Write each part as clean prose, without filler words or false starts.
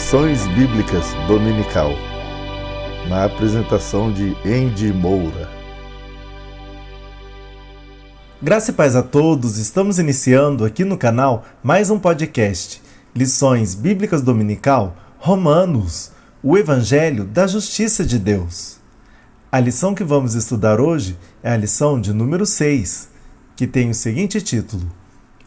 Lições Bíblicas Dominical, na apresentação de Andy Moura. Graça e paz a todos, estamos iniciando aqui no canal mais um podcast, Lições Bíblicas Dominical, Romanos, o Evangelho da Justiça de Deus. A lição que vamos estudar hoje é a lição de número 6, que tem o seguinte título: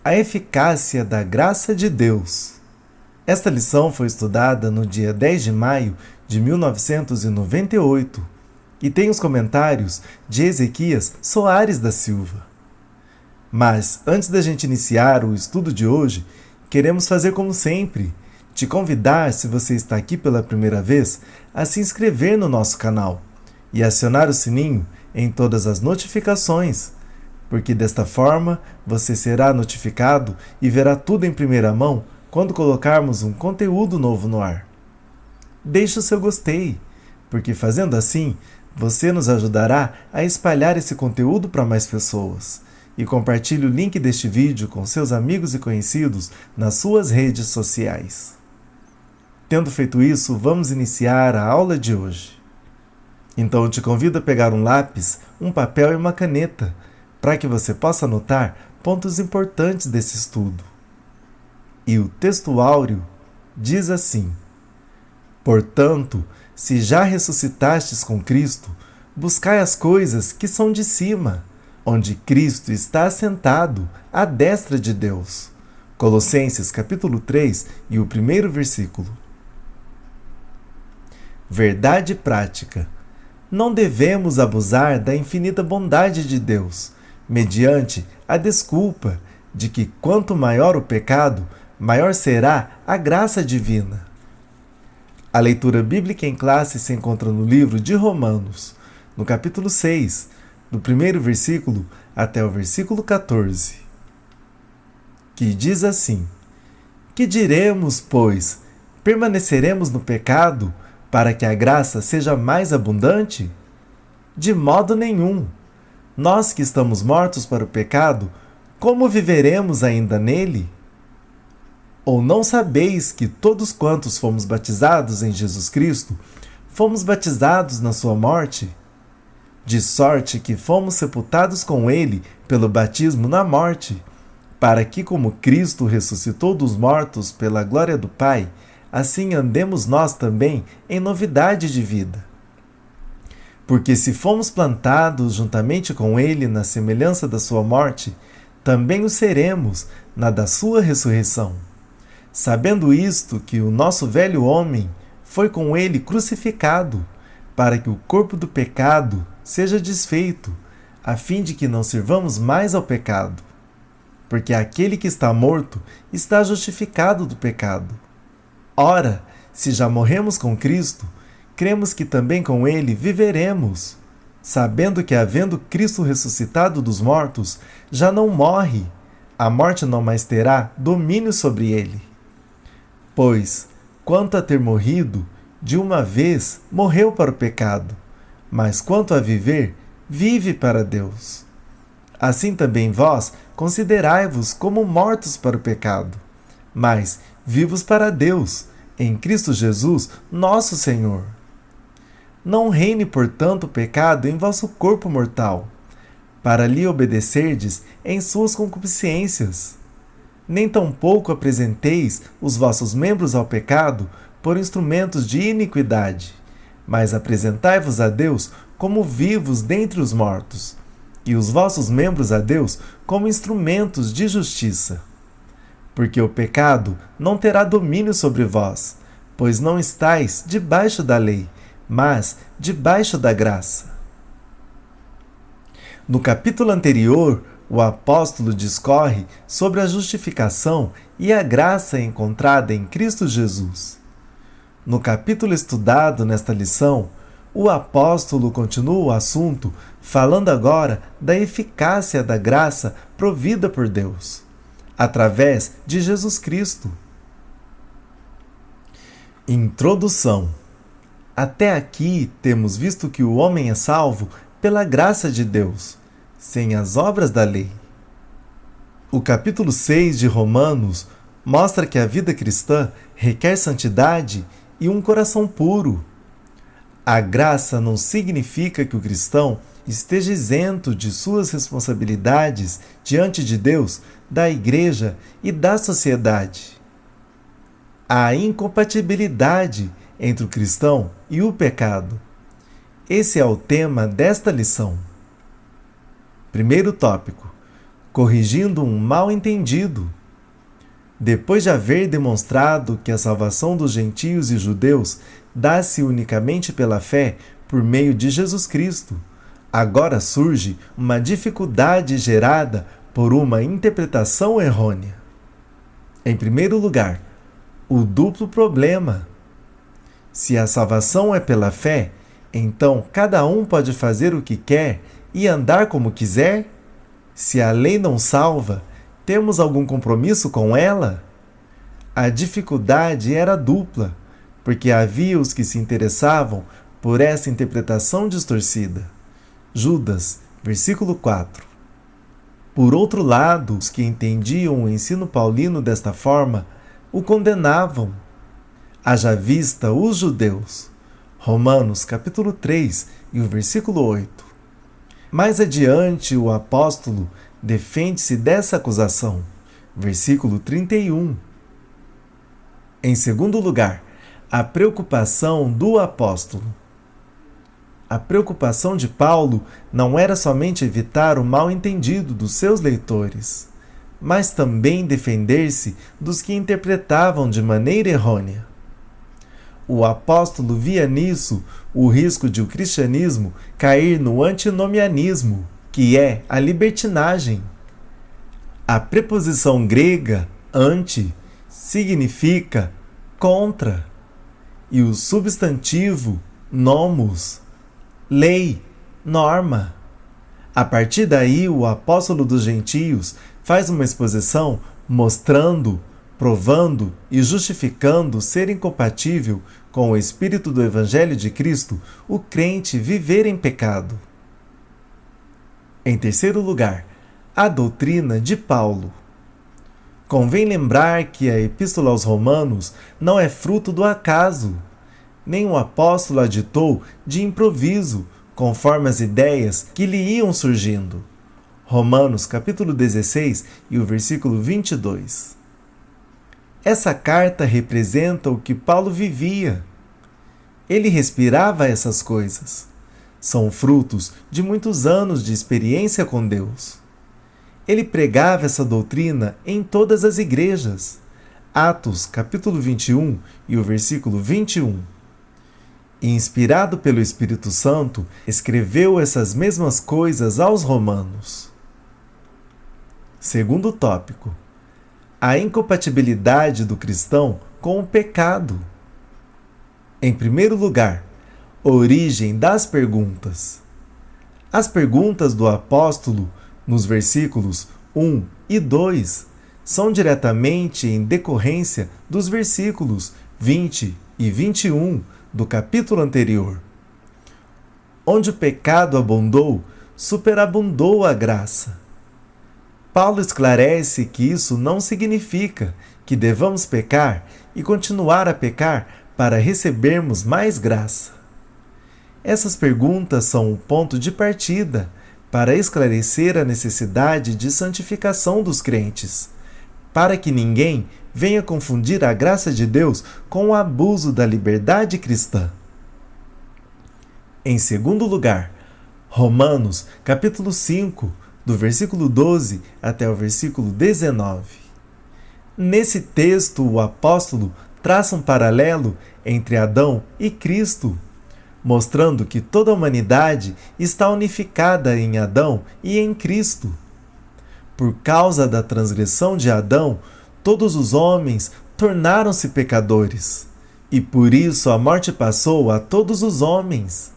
A Eficácia da Graça de Deus. Esta lição foi estudada no dia 10 de maio de 1998 e tem os comentários de Ezequias Soares da Silva. Mas, antes da gente iniciar o estudo de hoje, queremos fazer como sempre, te convidar, se você está aqui pela primeira vez, a se inscrever no nosso canal e acionar o sininho em todas as notificações, porque desta forma você será notificado e verá tudo em primeira mão quando colocarmos um conteúdo novo no ar. Deixe o seu gostei, porque fazendo assim, você nos ajudará a espalhar esse conteúdo para mais pessoas. E compartilhe o link deste vídeo com seus amigos e conhecidos nas suas redes sociais. Tendo feito isso, vamos iniciar a aula de hoje. Então eu te convido a pegar um lápis, um papel e uma caneta, para que você possa anotar pontos importantes desse estudo. E o texto áureo diz assim: Portanto, se já ressuscitastes com Cristo, buscai as coisas que são de cima, onde Cristo está assentado à destra de Deus. Colossenses capítulo 3 e o primeiro versículo. Verdade prática. Não devemos abusar da infinita bondade de Deus, mediante a desculpa de que quanto maior o pecado, maior será a graça divina. A leitura bíblica em classe se encontra no livro de Romanos, no capítulo 6, do primeiro versículo até o versículo 14, que diz assim: Que diremos, pois? Permaneceremos no pecado para que a graça seja mais abundante? De modo nenhum. Nós que estamos mortos para o pecado, como viveremos ainda nele? Ou não sabeis que todos quantos fomos batizados em Jesus Cristo, fomos batizados na sua morte? De sorte que fomos sepultados com ele pelo batismo na morte, para que, como Cristo ressuscitou dos mortos pela glória do Pai, assim andemos nós também em novidade de vida. Porque se fomos plantados juntamente com ele na semelhança da sua morte, também o seremos na da sua ressurreição. Sabendo isto, que o nosso velho homem foi com ele crucificado, para que o corpo do pecado seja desfeito, a fim de que não sirvamos mais ao pecado. Porque aquele que está morto está justificado do pecado. Ora, se já morremos com Cristo, cremos que também com ele viveremos, sabendo que, havendo Cristo ressuscitado dos mortos, já não morre, a morte não mais terá domínio sobre ele. Pois, quanto a ter morrido, de uma vez morreu para o pecado, mas quanto a viver, vive para Deus. Assim também vós considerai-vos como mortos para o pecado, mas vivos para Deus, em Cristo Jesus, nosso Senhor. Não reine, portanto, o pecado em vosso corpo mortal, para lhe obedecerdes em suas concupiscências. Nem tampouco apresenteis os vossos membros ao pecado por instrumentos de iniquidade, mas apresentai-vos a Deus como vivos dentre os mortos, e os vossos membros a Deus como instrumentos de justiça. Porque o pecado não terá domínio sobre vós, pois não estáis debaixo da lei, mas debaixo da graça. No capítulo anterior, o apóstolo discorre sobre a justificação e a graça encontrada em Cristo Jesus. No capítulo estudado nesta lição, o apóstolo continua o assunto, falando agora da eficácia da graça provida por Deus, através de Jesus Cristo. Introdução. Até aqui temos visto que o homem é salvo pela graça de Deus, sem as obras da lei. O capítulo 6 de Romanos mostra que a vida cristã requer santidade e um coração puro. A graça não significa que o cristão esteja isento de suas responsabilidades diante de Deus, da igreja e da sociedade. Há incompatibilidade entre o cristão e o pecado. Esse é o tema desta lição. Primeiro tópico: corrigindo um mal-entendido. Depois de haver demonstrado que a salvação dos gentios e judeus dá-se unicamente pela fé por meio de Jesus Cristo, agora surge uma dificuldade gerada por uma interpretação errônea. Em primeiro lugar, o duplo problema. Se a salvação é pela fé, então cada um pode fazer o que quer e andar como quiser? Se a lei não salva, temos algum compromisso com ela? A dificuldade era dupla, porque havia os que se interessavam por essa interpretação distorcida. Judas, versículo 4. Por outro lado, os que entendiam o ensino paulino desta forma o condenavam. Haja vista os judeus. Romanos, capítulo 3 e o versículo 8. Mais adiante, o apóstolo defende-se dessa acusação. Versículo 31. Em segundo lugar, a preocupação do apóstolo. A preocupação de Paulo não era somente evitar o mal-entendido dos seus leitores, mas também defender-se dos que interpretavam de maneira errônea. O apóstolo via nisso o risco de o cristianismo cair no antinomianismo, que é a libertinagem. A preposição grega anti significa contra, e o substantivo nomos, lei, norma. A partir daí, o apóstolo dos gentios faz uma exposição mostrando, provando e justificando ser incompatível com o espírito do Evangelho de Cristo o crente viver em pecado. Em terceiro lugar, a doutrina de Paulo. Convém lembrar que a Epístola aos Romanos não é fruto do acaso, nem o apóstolo a ditou de improviso, conforme as ideias que lhe iam surgindo. Romanos capítulo 16 e o versículo 22. Essa carta representa o que Paulo vivia. Ele respirava essas coisas. São frutos de muitos anos de experiência com Deus. Ele pregava essa doutrina em todas as igrejas. Atos capítulo 21 e o versículo 21. E, inspirado pelo Espírito Santo, escreveu essas mesmas coisas aos romanos. Segundo tópico: a incompatibilidade do cristão com o pecado. Em primeiro lugar, origem das perguntas. As perguntas do apóstolo, nos versículos 1 e 2, são diretamente em decorrência dos versículos 20 e 21 do capítulo anterior. Onde o pecado abundou, superabundou a graça. Paulo esclarece que isso não significa que devamos pecar e continuar a pecar para recebermos mais graça. Essas perguntas são o ponto de partida para esclarecer a necessidade de santificação dos crentes, para que ninguém venha confundir a graça de Deus com o abuso da liberdade cristã. Em segundo lugar, Romanos, capítulo 5, do versículo 12 até o versículo 19. Nesse texto, o apóstolo traça um paralelo entre Adão e Cristo, mostrando que toda a humanidade está unificada em Adão e em Cristo. Por causa da transgressão de Adão, todos os homens tornaram-se pecadores, e por isso a morte passou a todos os homens.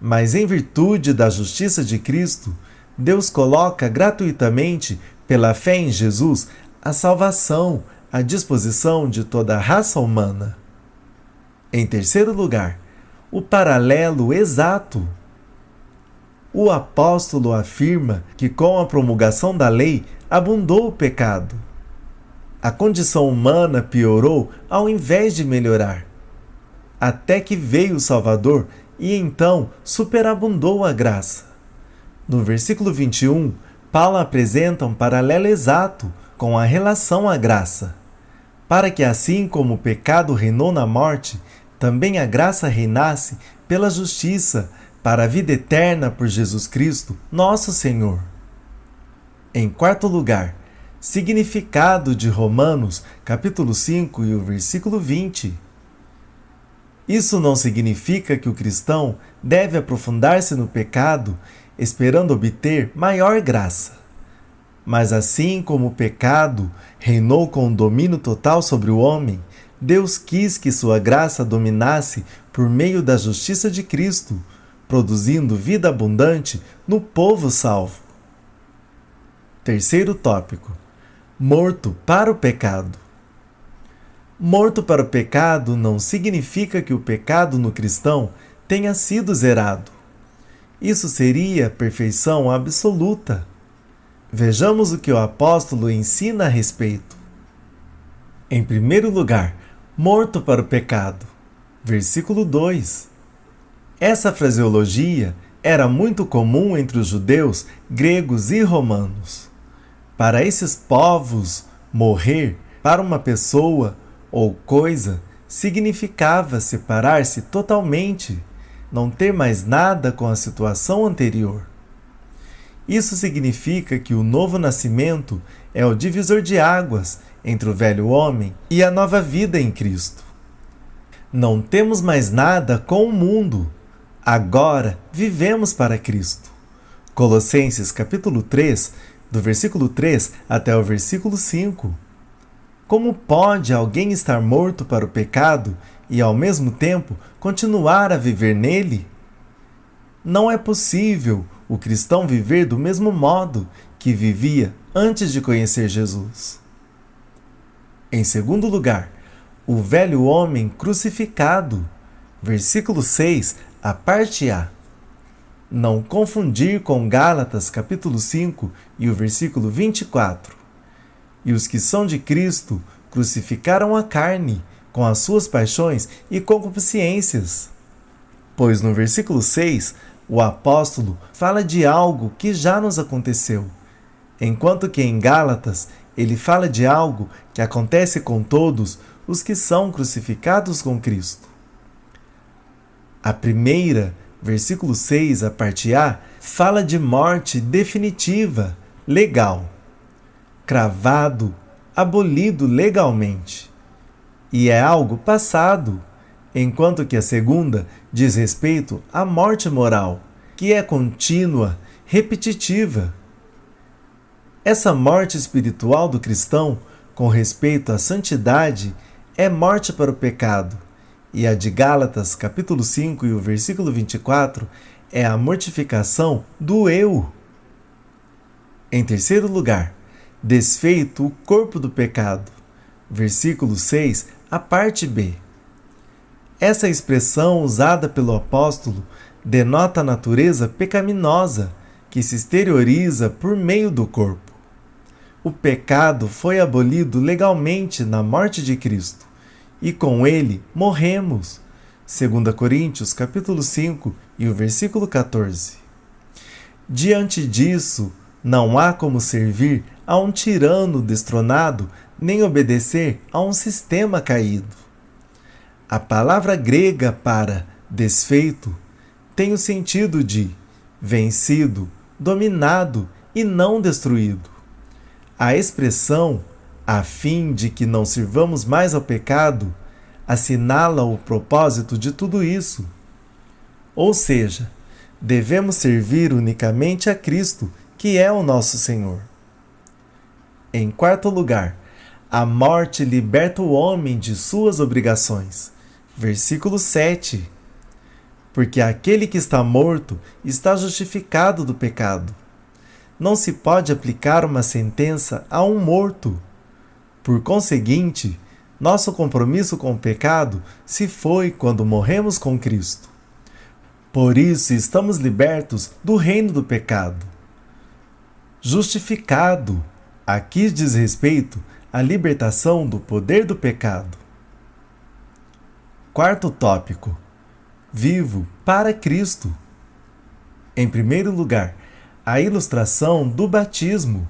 Mas em virtude da justiça de Cristo, Deus coloca gratuitamente, pela fé em Jesus, a salvação à disposição de toda a raça humana. Em terceiro lugar, o paralelo exato. O apóstolo afirma que com a promulgação da lei abundou o pecado. A condição humana piorou ao invés de melhorar. Até que veio o Salvador e então superabundou a graça. No versículo 21, Paulo apresenta um paralelo exato com a relação à graça. Para que assim como o pecado reinou na morte, também a graça reinasse pela justiça para a vida eterna por Jesus Cristo, nosso Senhor. Em quarto lugar, significado de Romanos, capítulo 5 e o versículo 20. Isso não significa que o cristão deve aprofundar-se no pecado, esperando obter maior graça. Mas assim como o pecado reinou com domínio total sobre o homem, Deus quis que sua graça dominasse por meio da justiça de Cristo, produzindo vida abundante no povo salvo. Terceiro tópico: morto para o pecado. Morto para o pecado não significa que o pecado no cristão tenha sido zerado. Isso seria perfeição absoluta. Vejamos o que o apóstolo ensina a respeito. Em primeiro lugar, morto para o pecado. Versículo 2. Essa fraseologia era muito comum entre os judeus, gregos e romanos. Para esses povos, morrer para uma pessoa ou coisa significava separar-se totalmente, não ter mais nada com a situação anterior. Isso significa que o novo nascimento é o divisor de águas entre o velho homem e a nova vida em Cristo. Não temos mais nada com o mundo. Agora vivemos para Cristo. Colossenses capítulo 3, do versículo 3 até o versículo 5. Como pode alguém estar morto para o pecado e, ao mesmo tempo, continuar a viver nele? Não é possível o cristão viver do mesmo modo que vivia antes de conhecer Jesus. Em segundo lugar, o velho homem crucificado. Versículo 6, a parte A. Não confundir com Gálatas capítulo 5 e o versículo 24. E os que são de Cristo crucificaram a carne com as suas paixões e concupiscências. Pois no versículo 6, o apóstolo fala de algo que já nos aconteceu, enquanto que em Gálatas ele fala de algo que acontece com todos os que são crucificados com Cristo. A primeira, versículo 6, a parte A, fala de morte definitiva, legal, cravado, abolido legalmente. E é algo passado, enquanto que a segunda diz respeito à morte moral, que é contínua, repetitiva. Essa morte espiritual do cristão, com respeito à santidade, é morte para o pecado, e a de Gálatas, capítulo 5 e o versículo 24, é a mortificação do eu. Em terceiro lugar, desfeito o corpo do pecado. Versículo 6, a parte B. Essa expressão usada pelo apóstolo denota a natureza pecaminosa que se exterioriza por meio do corpo. O pecado foi abolido legalmente na morte de Cristo, e com ele morremos. 2 Coríntios capítulo 5 e o versículo 14. Diante disso, não há como servir a um tirano destronado, nem obedecer a um sistema caído. A palavra grega para desfeito tem o sentido de vencido, dominado e não destruído. A expressão, a fim de que não sirvamos mais ao pecado, assinala o propósito de tudo isso. Ou seja, devemos servir unicamente a Cristo, que é o nosso Senhor. Em quarto lugar, a morte liberta o homem de suas obrigações. Versículo 7. Porque aquele que está morto está justificado do pecado. Não se pode aplicar uma sentença a um morto. Por conseguinte, nosso compromisso com o pecado se foi quando morremos com Cristo. Por isso estamos libertos do reino do pecado. Justificado, aqui diz respeito a libertação do poder do pecado. Quarto tópico: vivo para Cristo. Em primeiro lugar, a ilustração do batismo,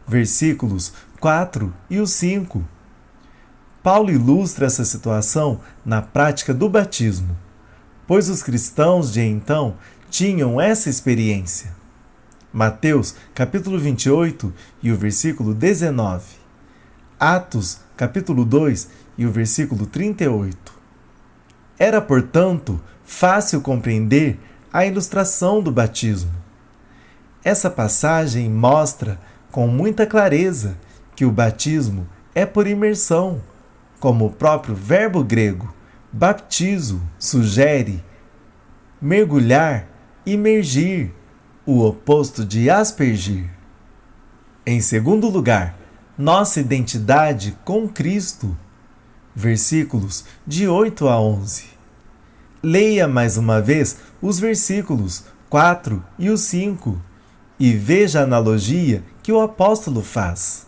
versículos 4 e 5. Paulo ilustra essa situação na prática do batismo, pois os cristãos de então tinham essa experiência. Mateus, capítulo 28 e o versículo 19. Atos, capítulo 2 e o versículo 38. Era, portanto, fácil compreender a ilustração do batismo. Essa passagem mostra com muita clareza que o batismo é por imersão, como o próprio verbo grego baptizo sugere: mergulhar, imergir, o oposto de aspergir. Em segundo lugar, nossa identidade com Cristo, versículos de 8 a 11. Leia mais uma vez os versículos 4 e o 5 e veja a analogia que o apóstolo faz.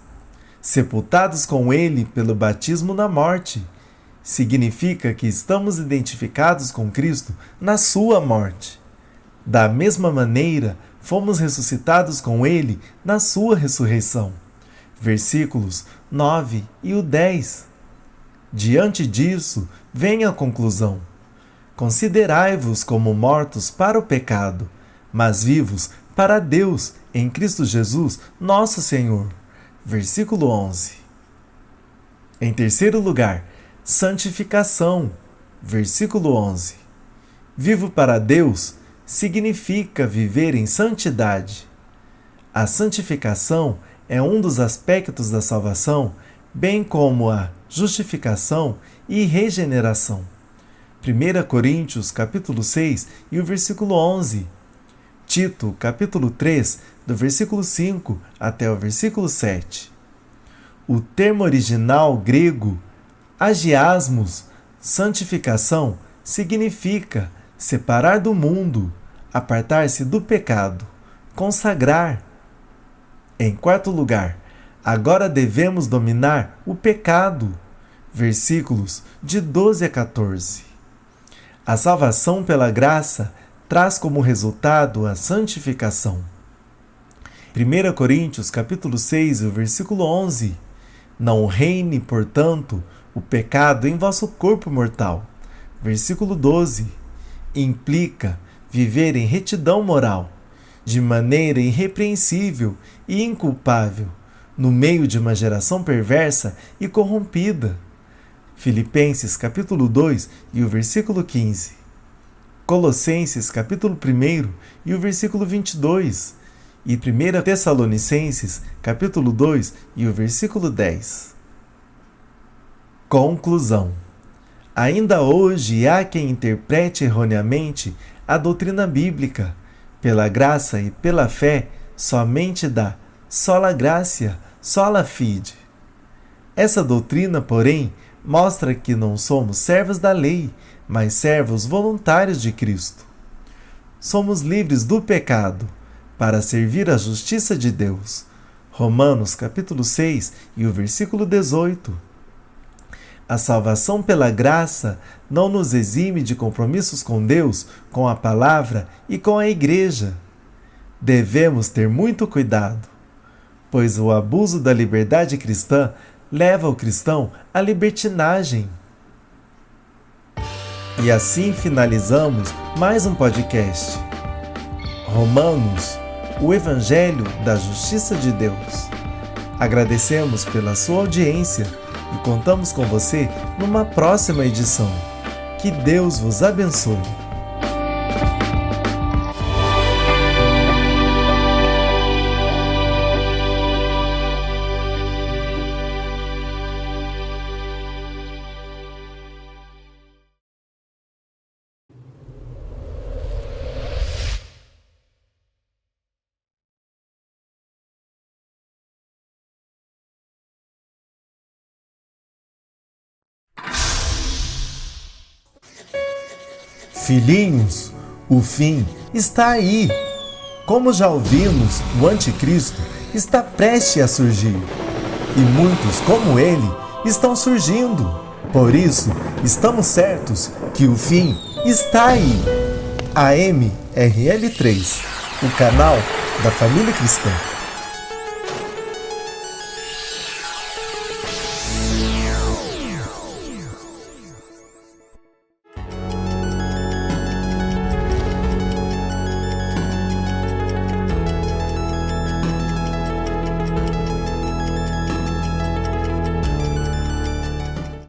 Sepultados com ele pelo batismo na morte, significa que estamos identificados com Cristo na sua morte. Da mesma maneira, fomos ressuscitados com ele na sua ressurreição. Versículos 9 e o 10. Diante disso, vem a conclusão: considerai-vos como mortos para o pecado, mas vivos para Deus em Cristo Jesus, nosso Senhor. Versículo 11. Em terceiro lugar, santificação. Versículo 11. Vivo para Deus significa viver em santidade. A santificação é um dos aspectos da salvação, bem como a justificação e regeneração. 1 Coríntios, capítulo 6 e o versículo 11. Tito, capítulo 3, do versículo 5 até o versículo 7. O termo original grego, agiasmos, santificação, significa separar do mundo, apartar-se do pecado, consagrar. Em quarto lugar, agora devemos dominar o pecado. Versículos de 12 a 14. A salvação pela graça traz como resultado a santificação. 1 Coríntios, capítulo 6, o versículo 11. Não reine, portanto, o pecado em vosso corpo mortal. Versículo 12. Implica viver em retidão moral, de maneira irrepreensível e inculpável, no meio de uma geração perversa e corrompida. Filipenses, capítulo 2 e o versículo 15. Colossenses, capítulo 1 e o versículo 22. E 1 Tessalonicenses, capítulo 2 e o versículo 10. Conclusão. Ainda hoje há quem interprete erroneamente a doutrina bíblica, pela graça e pela fé, somente da sola gratia, sola fide. Essa doutrina, porém, mostra que não somos servos da lei, mas servos voluntários de Cristo. Somos livres do pecado, para servir a justiça de Deus. Romanos capítulo 6 e o versículo 18. A salvação pela graça não nos exime de compromissos com Deus, com a palavra e com a igreja. Devemos ter muito cuidado, pois o abuso da liberdade cristã leva o cristão à libertinagem. E assim finalizamos mais um podcast. Romanos, o Evangelho da Justiça de Deus. Agradecemos pela sua audiência e contamos com você numa próxima edição. Que Deus vos abençoe. Filhinhos, o fim está aí. Como já ouvimos, o anticristo está prestes a surgir. e muitos como ele estão surgindo. Por isso, estamos certos que o fim está aí. AMRL3, o canal da família cristã.